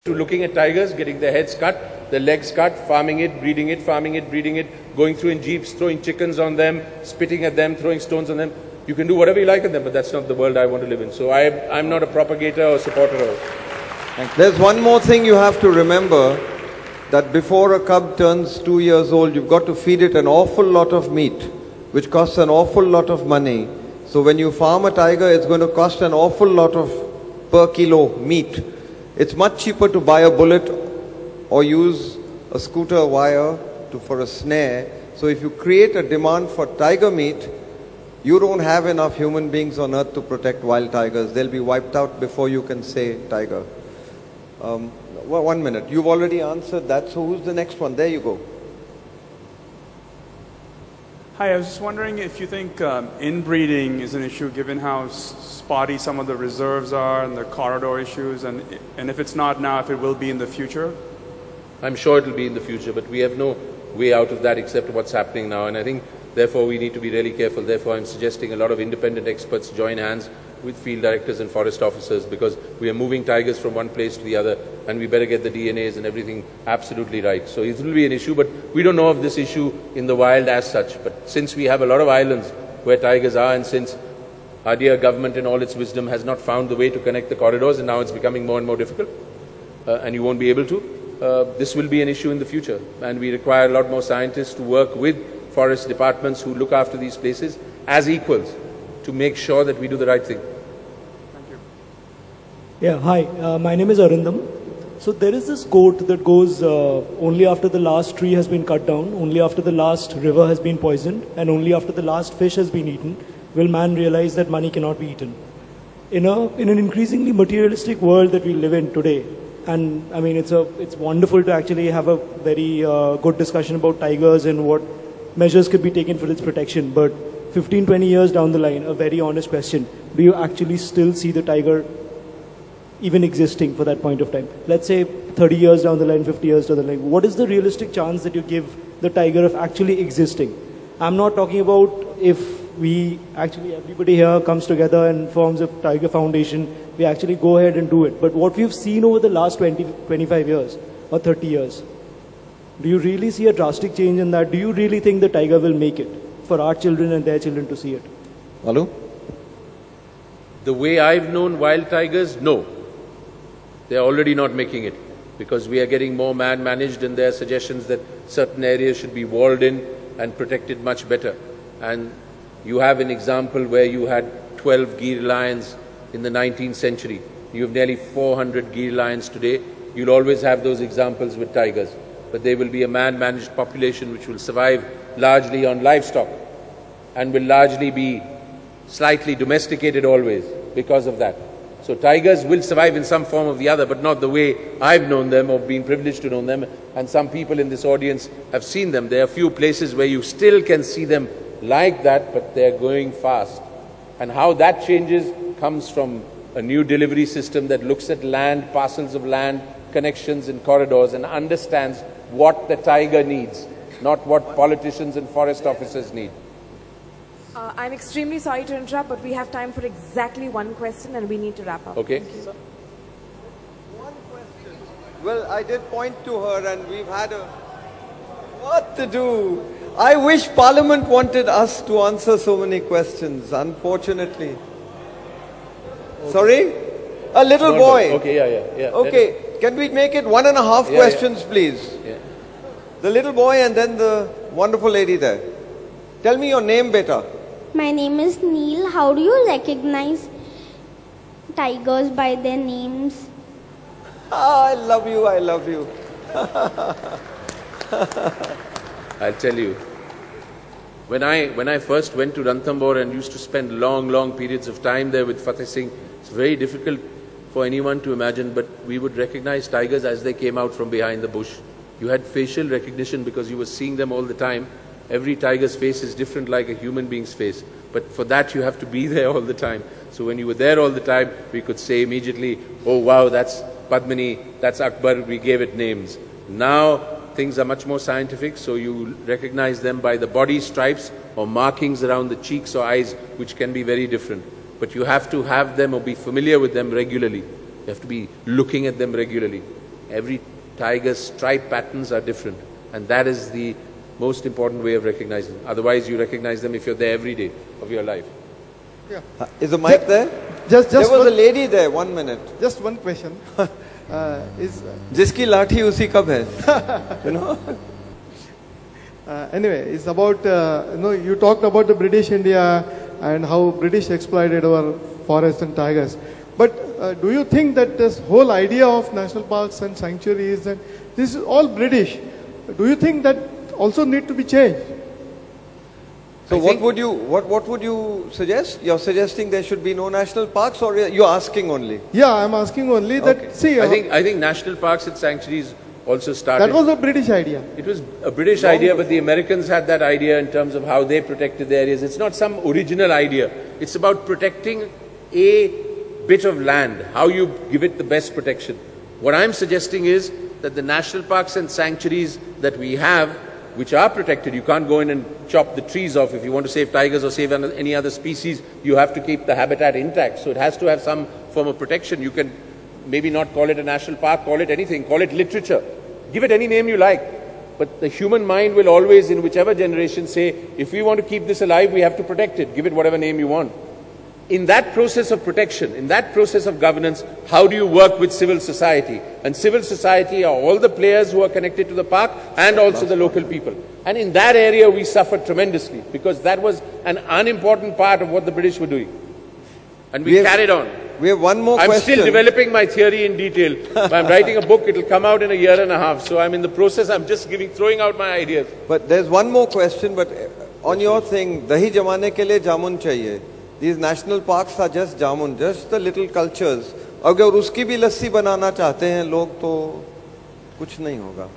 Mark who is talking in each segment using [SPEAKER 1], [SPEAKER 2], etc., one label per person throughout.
[SPEAKER 1] to looking at tigers, getting their heads cut, their legs cut, farming it, breeding it, going through in jeeps, throwing chickens on them, spitting at them, throwing stones on them. You can do whatever you like at them, but that's not the world I want to live in. So I'm not a propagator or supporter of it.
[SPEAKER 2] There's one more thing you have to remember, that before a cub turns 2 years old, you've got to feed it an awful lot of meat, which costs an awful lot of money. So when you farm a tiger, it's going to cost an awful lot of per kilo meat. It's much cheaper to buy a bullet or use a scooter wire for a snare. So if you create a demand for tiger meat, you don't have enough human beings on earth to protect wild tigers. They'll be wiped out before you can say tiger. Well, 1 minute. You've already answered that, so who's the next one? There you go.
[SPEAKER 3] Hi, I was just wondering if you think inbreeding is an issue given how spotty some of the reserves are and the corridor issues, and if it's not now, if it will be in the future?
[SPEAKER 1] I'm sure it will be in the future, but we have no way out of that except what's happening now. And I think, therefore, we need to be really careful. Therefore, I'm suggesting a lot of independent experts join hands with field directors and forest officers, because we are moving tigers from one place to the other, and we better get the DNAs and everything absolutely right. So it will be an issue, but we don't know of this issue in the wild as such. But since we have a lot of islands where tigers are, and since our dear government in all its wisdom has not found the way to connect the corridors, and now it's becoming more and more difficult, and you won't be able to, this will be an issue in the future. And we require a lot more scientists to work with forest departments who look after these places as equals, to make sure that we do the right thing.
[SPEAKER 3] Thank you.
[SPEAKER 4] Yeah, hi. My name is Arindam. So there is this quote that goes, only after the last tree has been cut down, only after the last river has been poisoned, and only after the last fish has been eaten, will man realize that money cannot be eaten. In an increasingly materialistic world that we live in today, and I mean, it's wonderful to actually have a very good discussion about tigers and what measures could be taken for its protection. But 15, 20 years down the line, a very honest question, do you actually still see the tiger even existing for that point of time? Let's say 30 years down the line, 50 years down the line, what is the realistic chance that you give the tiger of actually existing? I'm not talking about if we actually, everybody here comes together and forms a Tiger Foundation, we actually go ahead and do it. But what we've seen over the last 20, 25 years or 30 years, do you really see a drastic change in that? Do you really think the tiger will make it for our children and their children to see it?
[SPEAKER 2] Malu?
[SPEAKER 1] The way I've known wild tigers, no. They're already not making it, because we are getting more man-managed, and there are suggestions that certain areas should be walled in and protected much better. And you have an example where you had 12 Gir lions in the 19th century. You have nearly 400 Gir lions today. You'll always have those examples with tigers. But there will be a man-managed population which will survive largely on livestock and will largely be slightly domesticated always because of that. So tigers will survive in some form or the other, but not the way I've known them or been privileged to know them. And some people in this audience have seen them. There are a few places where you still can see them like that, but they're going fast. And how that changes comes from a new delivery system that looks at land, parcels of land, connections and corridors, and understands what the tiger needs, not what politicians and forest officers need.
[SPEAKER 5] I'm extremely sorry to interrupt, but we have time for exactly one question and we need to wrap up.
[SPEAKER 1] Okay.
[SPEAKER 2] One question. Well, I did point to her and we've had a... What to do? I wish Parliament wanted us to answer so many questions, unfortunately. Okay. Sorry? A little boy.
[SPEAKER 1] Okay, yeah.
[SPEAKER 2] Okay, can we make it 1.5 questions, please?
[SPEAKER 1] Yeah.
[SPEAKER 2] The little boy and then the wonderful lady there. Tell me your name, beta.
[SPEAKER 6] My name is Neil. How do you recognize tigers by their names?
[SPEAKER 2] I love you, I love you.
[SPEAKER 1] I'll tell you. When I first went to Ranthambore and used to spend long periods of time there with Fateh Singh, it's very difficult for anyone to imagine, but we would recognize tigers as they came out from behind the bush. You had facial recognition because you were seeing them all the time. Every tiger's face is different like a human being's face. But for that you have to be there all the time. So when you were there all the time, we could say immediately, oh wow, that's Padmini, that's Akbar, we gave it names. Now things are much more scientific, so you recognize them by the body stripes or markings around the cheeks or eyes, which can be very different. But you have to have them or be familiar with them regularly. You have to be looking at them regularly. Every tiger's stripe patterns are different, and that is the most important way of recognizing them. Otherwise, you recognize them if you're there every day of your life.
[SPEAKER 7] Yeah.
[SPEAKER 2] Is the mic there?
[SPEAKER 7] Just
[SPEAKER 2] There was
[SPEAKER 7] one,
[SPEAKER 2] a lady there, 1 minute.
[SPEAKER 7] just one question.
[SPEAKER 2] Jiski lathi usi kab hai. You know?
[SPEAKER 7] Anyway, it's about, you talked about the British India and how British exploited our forests and tigers. But do you think that this whole idea of national parks and sanctuaries, and this is all British, do you think that also need to be changed?
[SPEAKER 2] So what would you suggest? You're suggesting there should be no national parks, or you're asking only?
[SPEAKER 7] Yeah, I'm asking only that,
[SPEAKER 2] Okay.
[SPEAKER 7] see,
[SPEAKER 1] I think national parks and sanctuaries also started.
[SPEAKER 7] that was a British idea.
[SPEAKER 1] It was a British idea, but the Americans had that idea in terms of how they protected their areas. It's not some original idea. It's about protecting a bit of land, how you give it the best protection. What I'm suggesting is that the national parks and sanctuaries that we have, which are protected, you can't go in and chop the trees off. If you want to save tigers or save any other species, you have to keep the habitat intact. So it has to have some form of protection. You can maybe not call it a national park, call it anything, call it literature. Give it any name you like. But the human mind will always, in whichever generation, say, if we want to keep this alive, we have to protect it. Give it whatever name you want. In that process of protection, in that process of governance, how do you work with civil society? And civil society are all the players who are connected to the park and also the local people. And in that area, we suffered tremendously because that was an unimportant part of what the British were doing. And we carried on.
[SPEAKER 2] We have one more question.
[SPEAKER 1] I'm still developing my theory in detail. I'm writing a book. It'll come out in a year and a half. So I'm in the process. I'm just throwing out my ideas.
[SPEAKER 2] But there's one more question. But on your thing, dahi jamane ke liye jamun chahiye. These national parks are just jamun, just the little cultures. अगर उसकी भी लस्सी बनाना चाहते हैं लोग तो कुछ नहीं होगा.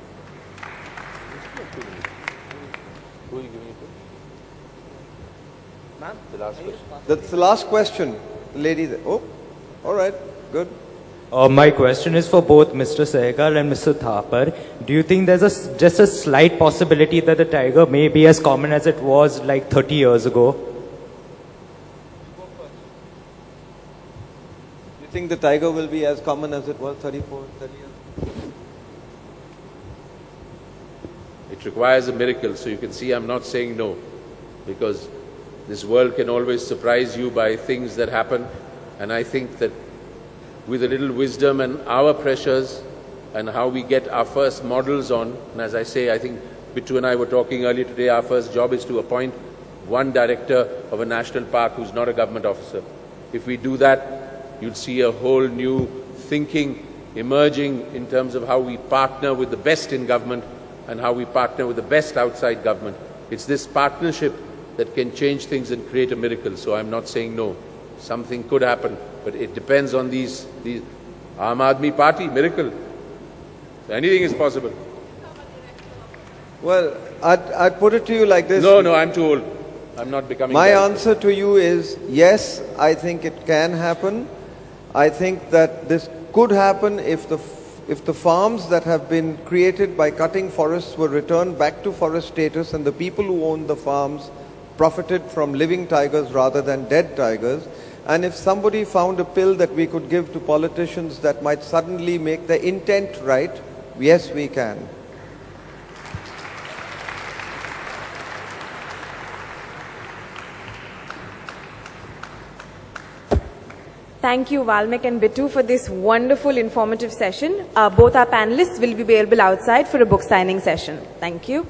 [SPEAKER 1] The last question.
[SPEAKER 2] That's the last question. The lady there. Oh, all right, good.
[SPEAKER 8] My question is for both Mr. Sehgal and Mr. Thapar. Do you think there's just a slight possibility that the tiger may be as common as it was like 30 years ago?
[SPEAKER 2] You think the tiger will be as common as it was 30 years?
[SPEAKER 1] It requires a miracle. So you can see I'm not saying no, because this world can always surprise you by things that happen. And I think that with a little wisdom and our pressures and how we get our first models on, and as I say, I think Bittu and I were talking earlier today, our first job is to appoint one director of a national park who's not a government officer. If we do that, you'll see a whole new thinking emerging in terms of how we partner with the best in government and how we partner with the best outside government. It's this partnership that can change things and create a miracle. So I'm not saying no. Something could happen, but it depends on these Aam Aadmi Party, miracle. So anything is possible.
[SPEAKER 2] Well, I'd put it to you like this.
[SPEAKER 1] No, I'm too old. I'm not becoming
[SPEAKER 2] My
[SPEAKER 1] that.
[SPEAKER 2] answer to you is yes, I think it can happen. I think that this could happen if the farms that have been created by cutting forests were returned back to forest status and the people who owned the farms profited from living tigers rather than dead tigers. And if somebody found a pill that we could give to politicians that might suddenly make the intent right, yes, we can.
[SPEAKER 5] Thank you, Valmik and Bittu, for this wonderful, informative session. Both our panelists will be available outside for a book signing session. Thank you.